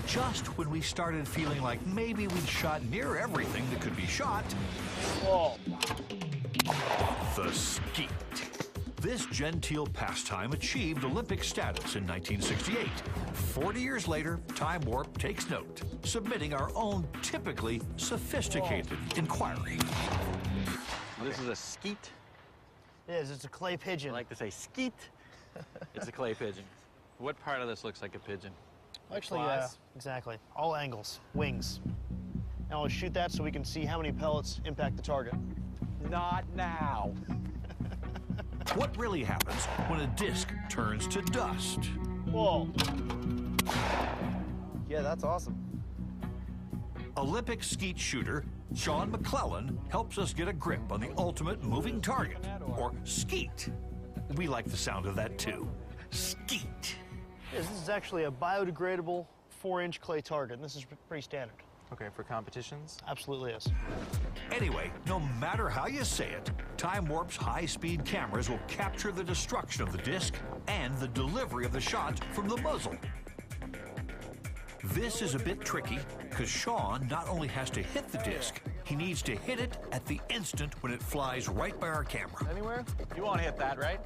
just when we started feeling like maybe we'd shot near everything that could be shot, Whoa. the skeet. This genteel pastime achieved Olympic status in 1968. 40 years later, Time Warp takes note, submitting our own typically sophisticated inquiry. This is a skeet. It is. It's a clay pigeon. I like to say skeet. It's a clay pigeon. What part of this looks like a pigeon? Actually, exactly. All angles, wings. Now let's shoot that so we can see how many pellets impact the target. Not now. What really happens when a disc turns to dust? Whoa. Yeah, that's awesome. Olympic skeet shooter Sean McClellan helps us get a grip on the ultimate moving target, or skeet. We like the sound of that too. Skeet. Yes, this is actually a biodegradable 4-inch clay target, and this is pretty standard. Okay, for competitions? Absolutely is. Anyway, no matter how you say it, Time Warp's high-speed cameras will capture the destruction of the disc and the delivery of the shot from the muzzle. This is a bit tricky because Sean not only has to hit the disc, he needs to hit it at the instant when it flies right by our camera. Anywhere? You won't hit that, right?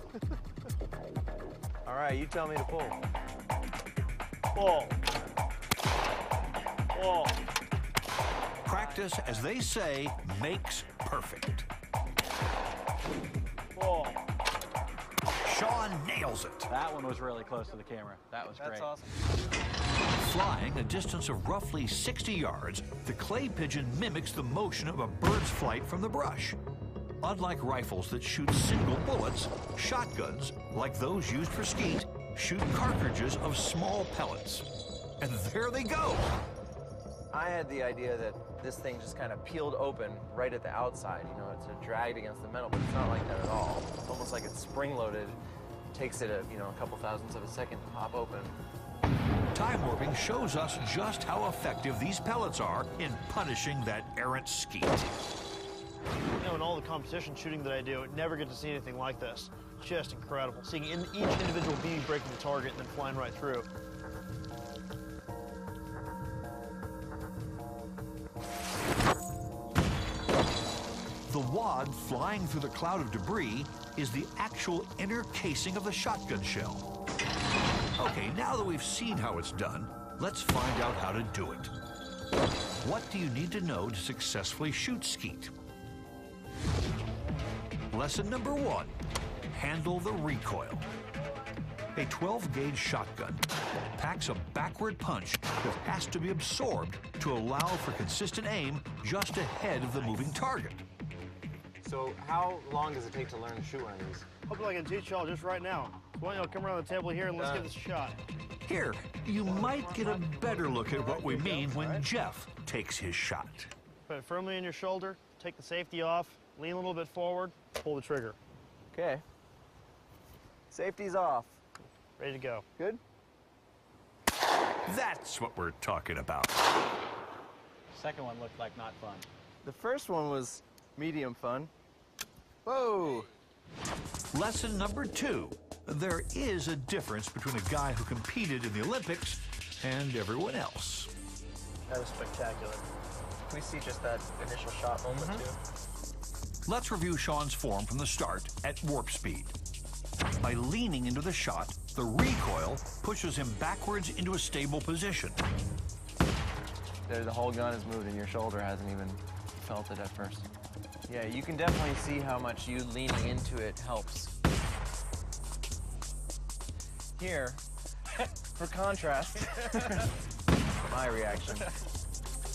All right, you tell me to pull. Whoa. Whoa. Practice, as they say, makes perfect. Whoa. Sean nails it. That one was really close to the camera. That was great. That's awesome. Flying a distance of roughly 60 yards, the clay pigeon mimics the motion of a bird's flight from the brush. Unlike rifles that shoot single bullets, shotguns, like those used for skeet, shoot cartridges of small pellets. And there they go. I had the idea that this thing just kind of peeled open right at the outside. You know, it's dragged against the metal, but it's not like that at all. It's almost like it's spring-loaded. Takes it a couple thousandths of a second to pop open. Time warping shows us just how effective these pellets are in punishing that errant skeet. You know, in all the competition shooting that I do, I never get to see anything like this. Just incredible. Seeing each individual bee breaking the target and then flying right through. The wad flying through the cloud of debris is the actual inner casing of the shotgun shell. Okay, now that we've seen how it's done, let's find out how to do it. What do you need to know to successfully shoot skeet? Lesson number 1, handle the recoil. A 12-gauge shotgun packs a backward punch that has to be absorbed to allow for consistent aim just ahead of the moving target. So how long does it take to learn to shoot one of these? Hopefully I can teach y'all just right now. So why don't y'all come around the table here and let's get this shot. Here, you might get a better look at what we mean when Jeff takes his shot. Put it firmly in your shoulder, take the safety off, lean a little bit forward, pull the trigger. Okay. Safety's off. Ready to go. Good? That's what we're talking about. Second one looked like not fun. The first one was medium fun. Whoa! Lesson number 2. There is a difference between a guy who competed in the Olympics and everyone else. That was spectacular. Can we see just that initial shot moment too? Let's review Sean's form from the start at warp speed. By leaning into the shot, the recoil pushes him backwards into a stable position. The whole gun is moved and your shoulder hasn't even felt it at first. Yeah, you can definitely see how much you leaning into it helps. Here, for contrast, my reaction.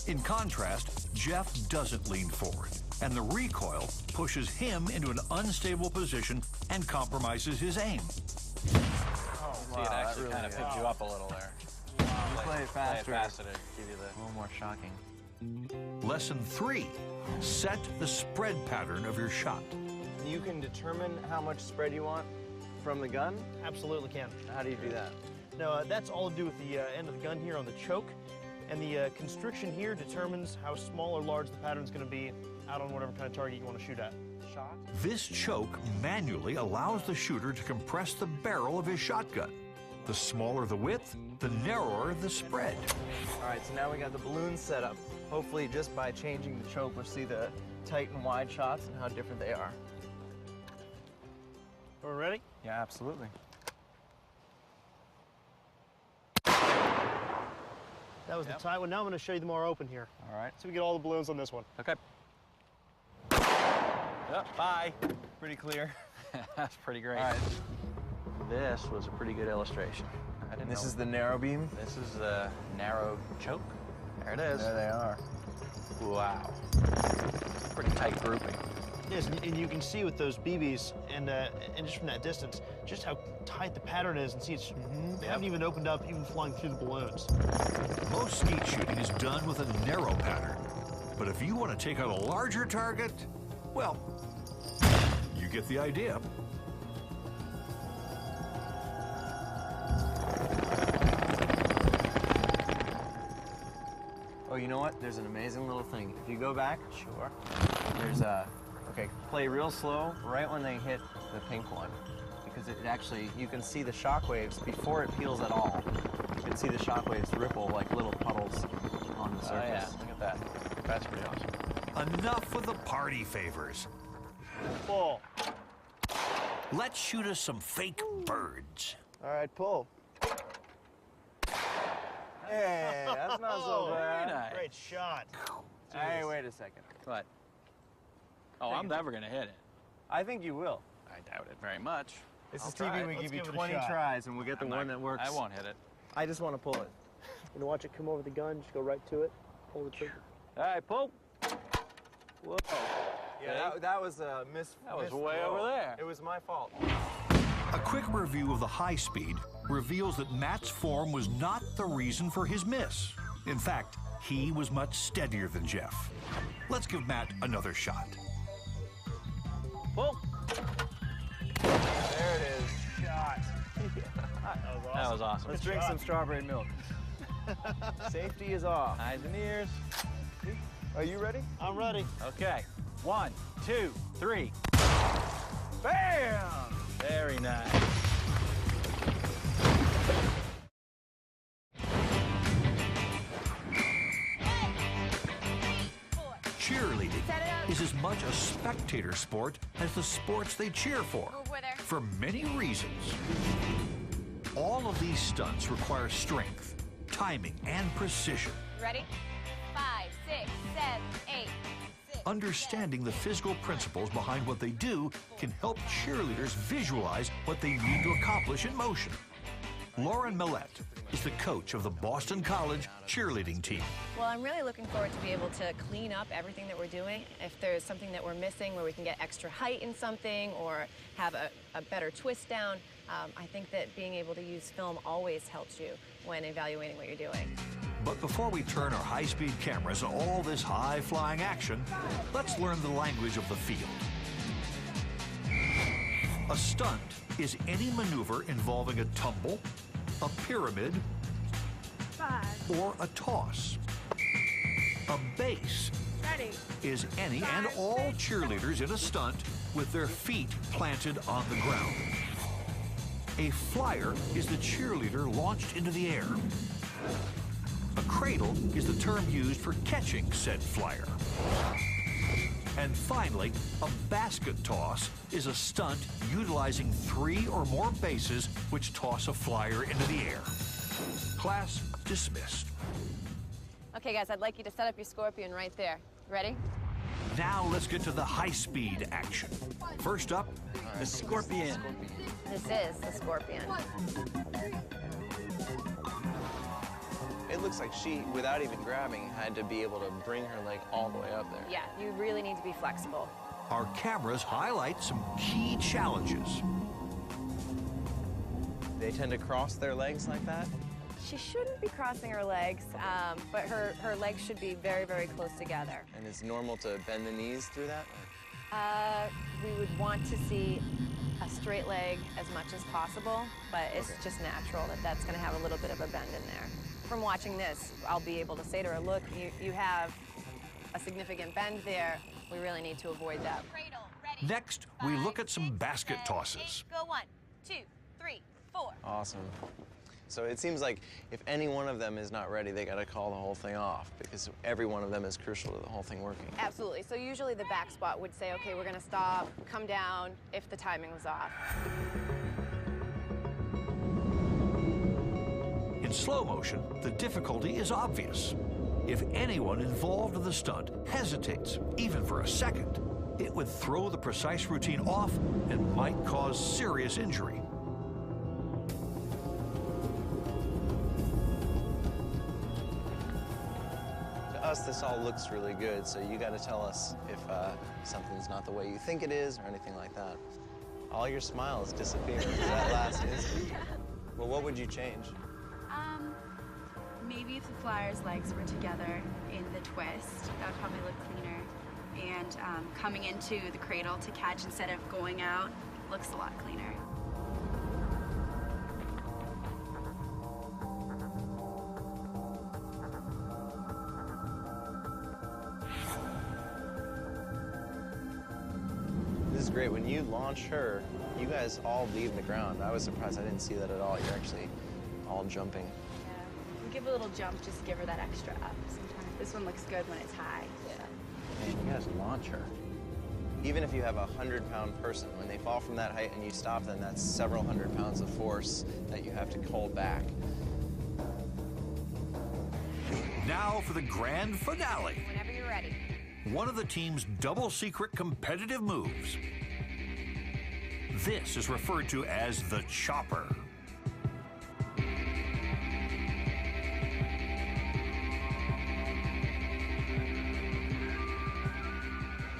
In contrast, Jeff doesn't lean forward, and the recoil pushes him into an unstable position and compromises his aim. See, it actually really kind of picked you up a little there. Play it faster. Play it faster to give you the... A little more shocking. Lesson 3, set the spread pattern of your shot. You can determine how much spread you want from the gun? Absolutely can. How do you do that? Now, that's all to do with the end of the gun here on the choke. And the constriction here determines how small or large the pattern's going to be out on whatever kind of target you want to shoot at. Shot? This choke manually allows the shooter to compress the barrel of his shotgun. The smaller the width, the narrower the spread. All right, so now we got the balloons set up. Hopefully just by changing the choke, we'll see the tight and wide shots and how different they are. Are we ready? Yeah, absolutely. That was the tight one. Now I'm going to show you the more open here. All right. So we get all the balloons on this one. Okay. Yep, bye. Pretty clear. That's pretty great. All right. This was a pretty good illustration. I didn't This know. is the narrow beam. This is the narrow choke. There it is. There they are. Wow. Pretty tight grouping. Yes, and you can see with those BBs and just from that distance, just how tight the pattern is, and see it's they haven't even opened up, even flying through the balloons. Most skeet shooting is done with a narrow pattern. But if you want to take out a larger target, well, you get the idea. Oh, you know what? There's an amazing little thing. If you go back, Sure. there's a, okay, play real slow right when they hit the pink one. Because it actually, you can see the shock waves before it peels at all. You can see the shock waves ripple like little puddles on the Oh yeah, surface. look at that. That's pretty awesome. Enough with the party favors. Pull. Let's shoot us some fake birds. All right, pull. Hey, that's not so Very bad. nice. Great shot. Hey, wait a second. What? Oh, I'm never gonna hit it. I think you will. I doubt it very much. This I'll is try TV. it. We Let's give you give it a 20 shot. tries and we'll get the one that works. I won't hit it. I just want to pull it. You know, watch it come over the gun, just go right to it, pull the trigger. All right, pull. Whoa. Yeah, that was a miss. That was missed way throw. over there. It was my fault. A quick review of the high speed reveals that Matt's form was not the reason for his miss. In fact, he was much steadier than Jeff. Let's give Matt another shot. Pull. There it is. Shot. That was awesome. That was awesome. Let's drink shot. some strawberry milk. Safety is off. Eyes and ears. Are you ready? I'm ready. Okay. 1, 2, 3. Bam! Very nice. Cheerleading is as much a spectator sport as the sports they cheer for, for many reasons. All of these stunts require strength, timing, and precision. Ready? 5, 6, 7, 8. Understanding the physical principles behind what they do can help cheerleaders visualize what they need to accomplish in motion. Lauren Millette is the coach of the Boston College cheerleading team. Well, I'm really looking forward to be able to clean up everything that we're doing. If there's something that we're missing where we can get extra height in something or have a better twist down, I think that being able to use film always helps you when evaluating what you're doing. But before we turn our high-speed cameras on all this high-flying action, let's learn the language of the field. A stunt is any maneuver involving a tumble, a pyramid, or a toss. A base is any and all cheerleaders in a stunt with their feet planted on the ground. A flyer is the cheerleader launched into the air. A cradle is the term used for catching said flyer. And finally, a basket toss is a stunt utilizing 3 or more bases which toss a flyer into the air. Class dismissed. Okay, guys, I'd like you to set up your scorpion right there. Ready? Now let's get to the high-speed action. First up, The scorpion. This is the scorpion. It looks like she, without even grabbing, had to be able to bring her leg all the way up there. Yeah, you really need to be flexible. our cameras highlight some key challenges. They tend to cross their legs like that? She shouldn't be crossing her legs, but her legs should be very, very close together. And it's normal to bend the knees through that? We would want to see a straight leg as much as possible, but it's just natural that that's going to have a little bit of a bend in there. From watching this, I'll be able to say to her, look, you have a significant bend there. We really need to avoid that. Cradle, ready. Next, we look at some basket 5, 6, 7, tosses. 8. Go 1, 2, 3, 4. Awesome. So it seems like if any one of them is not ready, they got to call the whole thing off because every one of them is crucial to the whole thing working. Absolutely. So usually the back spot would say, okay, we're going to stop, come down if the timing was off. In slow motion, the difficulty is obvious. If anyone involved in the stunt hesitates, even for a second, it would throw the precise routine off and might cause serious injury. To us, this all looks really good, so you got to tell us if something's not the way you think it is or anything like that. All your smiles disappeared for that last instant. Well, what would you change? Maybe if the flyer's legs were together in the twist, that would probably look cleaner. And coming into the cradle to catch instead of going out looks a lot cleaner. This is great. When you launch her, you guys all leave the ground. I was surprised. I didn't see that at all. You're actually all jumping. Give a little jump just to give her that extra up sometimes. This one looks good when it's high. Man, you guys launch her. Even if you have a 100-pound person, when they fall from that height and you stop them, that's several hundred pounds of force that you have to hold back. Now for the grand finale. Whenever you're ready. One of the team's double secret competitive moves. This is referred to as the chopper.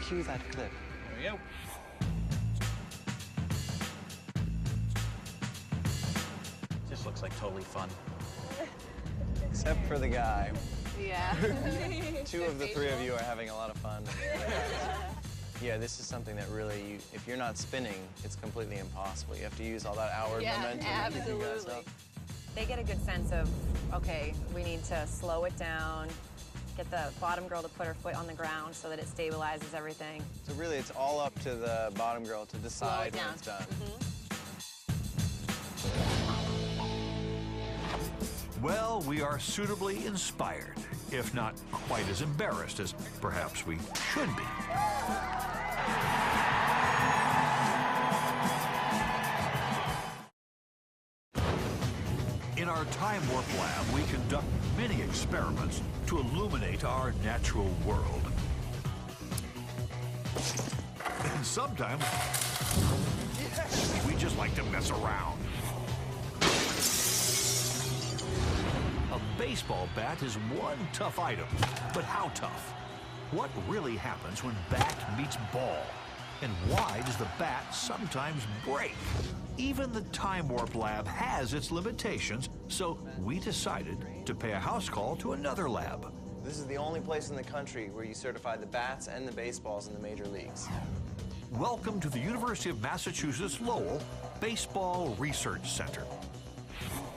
Cue that clip. There we go. This looks like totally fun. Except for the guy. Yeah. Two of the three of you are having a lot of fun. Yeah, this is something that really, if you're not spinning, it's completely impossible. You have to use all that outward momentum to keep you guys up. They get a good sense of, okay, we need to slow it down, get the bottom girl to put her foot on the ground so that it stabilizes everything. So really, it's all up to the bottom girl to decide when down. it's done. Well, we are suitably inspired, if not quite as embarrassed as perhaps we should be. In our time warp lab, we conduct many experiments to illuminate our natural world. And sometimes, we just like to mess around. A baseball bat is one tough item, but how tough? What really happens when bat meets ball? And why does the bat sometimes break? Even the Time Warp Lab has its limitations, so we decided to pay a house call to another lab. This is the only place in the country where you certify the bats and the baseballs in the major leagues. Welcome to the University of Massachusetts Lowell Baseball Research Center.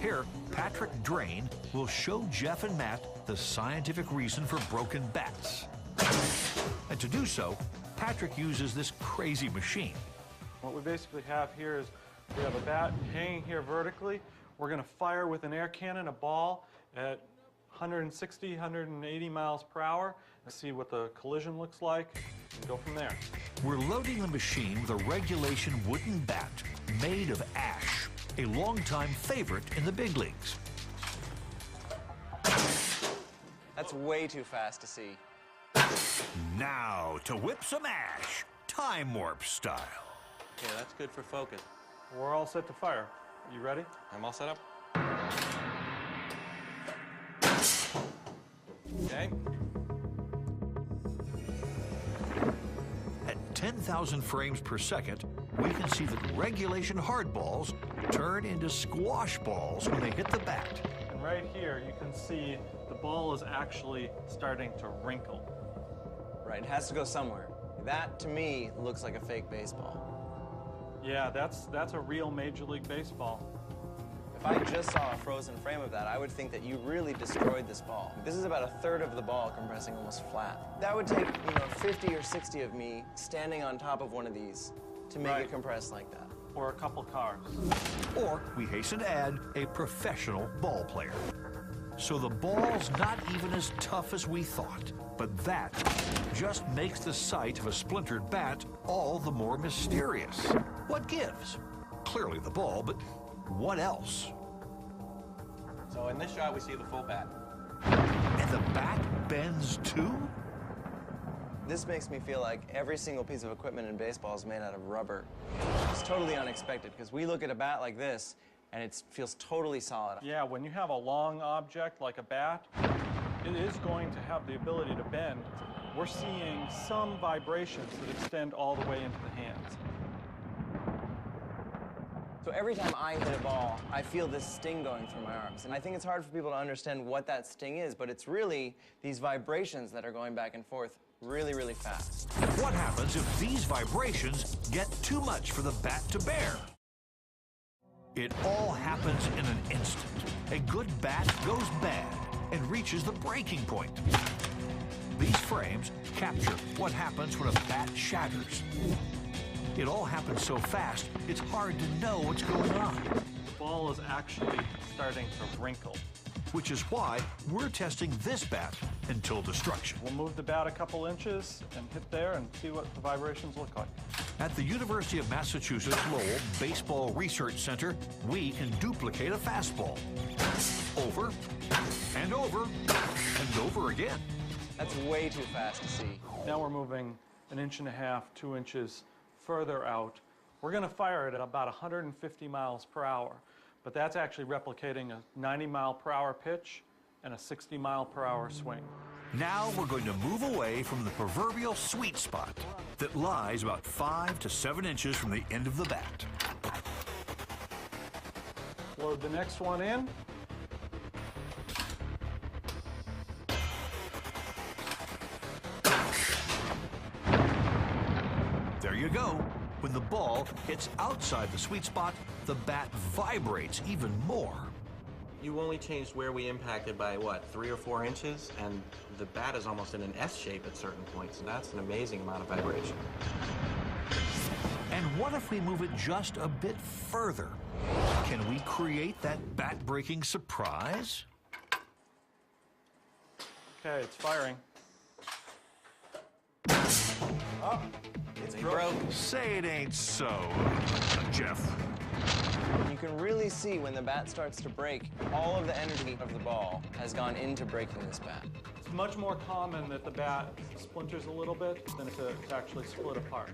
Here, Patrick Drain will show Jeff and Matt the scientific reason for broken bats. And to do so, Patrick uses this crazy machine. What we basically have here is we have a bat hanging here vertically. We're going to fire with an air cannon a ball at 160, 180 miles per hour and see what the collision looks like and go from there. We're loading the machine with a regulation wooden bat made of ash, a longtime favorite in the big leagues. That's way too fast to see. Now to whip some ash, Time Warp style. Okay, that's good for focus. We're all set to fire. You ready? I'm all set up. Okay. At 10,000 frames per second, we can see that regulation hardballs turn into squash balls when they hit the bat. And right here, you can see the ball is actually starting to wrinkle. Right, it has to go somewhere. That, to me, looks like a fake baseball. Yeah, that's a real Major League Baseball. If I just saw a frozen frame of that, I would think that you really destroyed this ball. This is about a third of the ball compressing almost flat. That would take, 50 or 60 of me standing on top of one of these to make it compress like that. or a couple cars. Or, we hasten to add, a professional ball player. So the ball's not even as tough as we thought. But that just makes the sight of a splintered bat all the more mysterious. What gives? Clearly the ball, but what else? So in this shot, we see the full bat. And the bat bends too? This makes me feel like every single piece of equipment in baseball is made out of rubber. It's totally unexpected, because we look at a bat like this, and it feels totally solid. Yeah, when you have a long object like a bat, it is going to have the ability to bend. We're seeing some vibrations that extend all the way into the hands. So every time I hit a ball, I feel this sting going through my arms. And I think it's hard for people to understand what that sting is, but it's really these vibrations that are going back and forth really, really fast. What happens if these vibrations get too much for the bat to bear? It all happens in an instant. A good bat goes bad and reaches the breaking point. These frames capture what happens when a bat shatters. It all happens so fast, it's hard to know what's going on. The ball is actually starting to wrinkle. Which is why we're testing this bat until destruction. We'll move the bat a couple inches and hit there and see what the vibrations look like. At the University of Massachusetts Lowell Baseball Research Center, we can duplicate a fastball. Over and over and over again. That's way too fast to see. Now we're moving 1.5 inches, 2 inches further out. We're going to fire it at about 150 miles per hour, but that's actually replicating a 90 mile per hour pitch and a 60 mile per hour swing. Now we're going to move away from the proverbial sweet spot that lies about 5 to 7 inches from the end of the bat. Load the next one in. There you go. When the ball hits outside the sweet spot, the bat vibrates even more. You only changed where we impacted by, what, 3 or 4 inches? And the bat is almost in an S shape at certain points, and that's an amazing amount of vibration. And what if we move it just a bit further? Can we create that bat-breaking surprise? Okay, it's firing. Oh, it's broke. Say it ain't so, Jeff. You can really see when the bat starts to break, all of the energy of the ball has gone into breaking this bat. It's much more common that the bat splinters a little bit than to actually split apart.